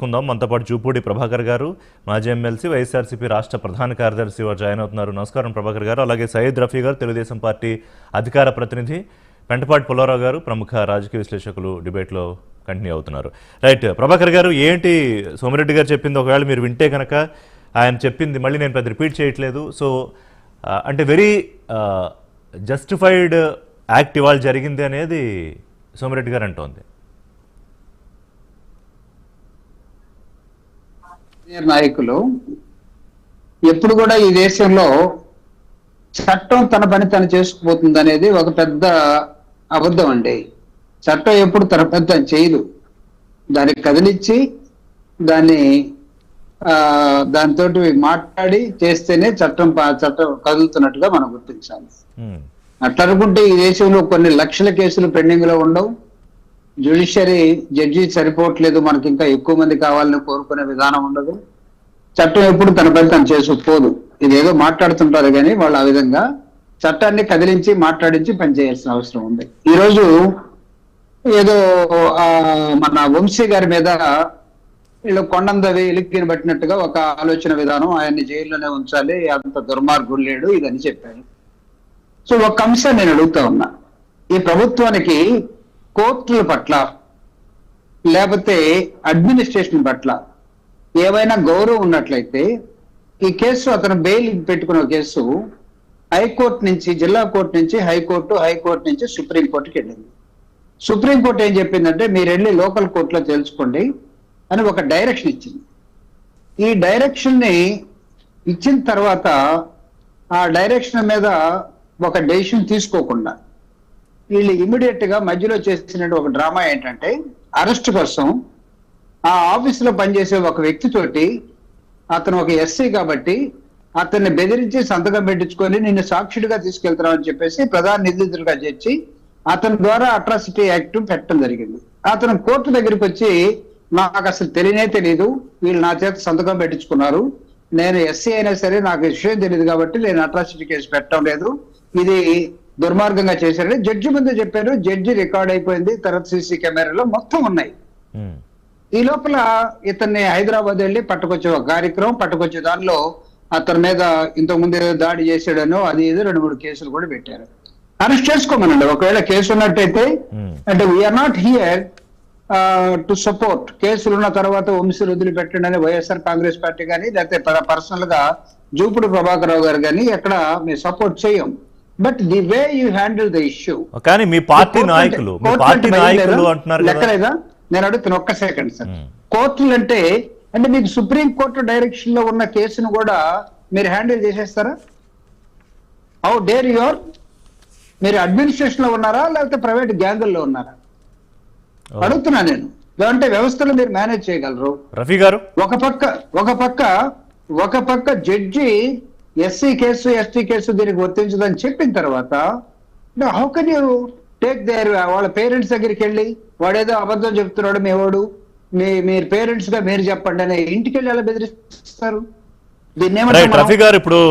తెలుసుకుందాం. మనతో పాటు జూపూడి ప్రభాకర్ గారు, మాజీ ఎమ్మెల్సీ, వైఎస్ఆర్సీపీ రాష్ట్ర ప్రధాన కార్యదర్శి వారు జాయిన్ అవుతున్నారు. నమస్కారం ప్రభాకర్ గారు. అలాగే సయ్యద్ రఫీ గారు, తెలుగుదేశం పార్టీ అధికార ప్రతినిధి, పెంటపాటి పుల్లారావు గారు, ప్రముఖ రాజకీయ విశ్లేషకులు డిబేట్లో కంటిన్యూ అవుతున్నారు. రైట్ ప్రభాకర్ గారు, ఏంటి సోమిరెడ్డి గారు చెప్పింది ఒకవేళ మీరు వింటే కనుక ఆయన చెప్పింది మళ్ళీ నేను పెద్ద రిపీట్ చేయట్లేదు. సో అంటే వెరీ జస్టిఫైడ్ యాక్ట్ ఇవాళ జరిగింది అనేది సోమిరెడ్డి గారు అంటోంది. నాయకులు ఎప్పుడు కూడా ఈ దేశంలో చట్టం తన పని తను చేసుకుపోతుంది అనేది ఒక పెద్ద అబద్ధం అండి. చట్టం ఎప్పుడు తన పని తను చేయదు. దాన్ని కదిలిచ్చి దాంతో మాట్లాడి చేస్తేనే చట్టం కదులుతున్నట్టుగా మనం గుర్తించాలి. అట్లా అనుకుంటే ఈ దేశంలో కొన్ని లక్షల కేసులు పెండింగ్ లో ఉండవు. జ్యుడిషియరీ జడ్జి సరిపోవట్లేదు, మనకి ఇంకా ఎక్కువ మంది కావాలని కోరుకునే విధానం ఉండదు. చట్టం ఎప్పుడు తన పని తను చేసుకుపోదు. ఇదేదో మాట్లాడుతుంటారు కానీ వాళ్ళు ఆ విధంగా చట్టాన్ని కదిలించి మాట్లాడించి పనిచేయాల్సిన అవసరం ఉంది. ఈరోజు ఏదో మన వంశీ గారి మీద వీళ్ళు కొండందవి ఎలిక్కిని పట్టినట్టుగా ఒక ఆలోచన విధానం, ఆయన్ని జైల్లోనే ఉంచాలి, అంత దుర్మార్గుడు లేడు, ఇదని చెప్పారు. సో ఒక అంశం నేను అడుగుతా ఉన్నా, ఈ ప్రభుత్వానికి కోర్టుల పట్ల లేకపోతే అడ్మినిస్ట్రేషన్ పట్ల ఏమైనా గౌరవం ఉన్నట్లయితే ఈ కేసు అతను బెయిల్ పెట్టుకున్న కేసు హైకోర్టు నుంచి, జిల్లా కోర్టు నుంచి హైకోర్టు, హైకోర్టు నుంచి సుప్రీంకోర్టుకి వెళ్ళింది. సుప్రీంకోర్టు ఏం చెప్పిందంటే మీరు వెళ్ళి లోకల్ కోర్టులో తెలుసుకోండి అని ఒక డైరెక్షన్ ఇచ్చింది. ఈ డైరెక్షన్ ని ఇచ్చిన తర్వాత ఆ డైరెక్షన్ మీద ఒక డెసిషన్ తీసుకోకుండా వీళ్ళు ఇమీడియట్ గా మధ్యలో చేసిన ఒక డ్రామా ఏంటంటే అరెస్ట్ కోసం ఆ ఆఫీసులో పనిచేసే ఒక వ్యక్తితోటి, అతను ఒక ఎస్సీ కాబట్టి అతన్ని బెదిరించి సంతకం పెట్టించుకొని నిన్ను సాక్షిడిగా తీసుకెళ్తున్నావు అని చెప్పేసి ప్రధాన నిందితుడిగా చేర్చి అతని ద్వారా అట్రాసిటీ యాక్ట్ పెట్టడం జరిగింది. అతను కోర్టు దగ్గరికి వచ్చి నాకు అసలు తెలియదు, వీళ్ళు నా చేత సంతకం పెట్టించుకున్నారు, నేను ఎస్సీ అయినా సరే నాకు విషయం తెలియదు కాబట్టి నేను అట్రాసిటీ కేసు పెట్టడం లేదు, ఇది దుర్మార్గంగా చేశారని జడ్జి ముందు చెప్పారు. జడ్జి రికార్డ్ అయిపోయింది, తర్వాత సీసీ కెమెరాలో మొత్తం ఉన్నాయి. ఈ లోపల ఇతన్ని హైదరాబాద్ వెళ్ళి పట్టుకొచ్చే ఒక కార్యక్రమం, పట్టుకొచ్చే దానిలో అతని మీద ఇంతకుముందు ఏదో దాడి చేసాడనో అది ఏదో 2-3 కేసులు కూడా పెట్టారు. అరెస్ట్ చేసుకోమనండి ఒకవేళ కేసు ఉన్నట్టయితే. అంటే we are not here to support కేసులు ఉన్న తర్వాత వంశీలు వదిలిపెట్టండి అని వైఎస్ఆర్ కాంగ్రెస్ పార్టీ కానీ లేకపోతే పర్సనల్ గా జూపుడు ప్రభాకర్ రావు గారు కానీ ఎక్కడ మేము సపోర్ట్ చేయం. But the way you handle the issue కానీ మీ పార్టీ నాయకులు అంటున్నారు లెక్కలేదా? నేను అడుగుతున్నా ఒక్క సెకండ్ సార్. కోర్టులు అంటే మీకు సుప్రీం కోర్టు డైరెక్షన్ లో ఉన్న కేసును కూడా మీరు హ్యాండిల్ చేసేస్తారా? How dare your? మీరు అడ్మినిస్ట్రేషన్ లో ఉన్నారా లేకపోతే ప్రైవేట్ గ్యాంగుల్లో ఉన్నారా అడుగుతున్నా నేను. అంటే వ్యవస్థలో మీరు మేనేజ్ చేయగలరు. రఫీ గారు, ఒక పక్క judge SC case ST case దీనికి వర్తించదని చెప్పిన తర్వాత how can you take their వాళ్ళ పేరెంట్స్ దగ్గరికి వెళ్ళి వాడేదో అబద్ధం చెప్తున్నాడు మేవాడు మీరు పేరెంట్స్ గా మీరు చెప్పండి అనే ఇంటికి వెళ్ళి ఎలా బెదిరిస్తారు? దీన్ని రఫీ గారు ఇప్పుడు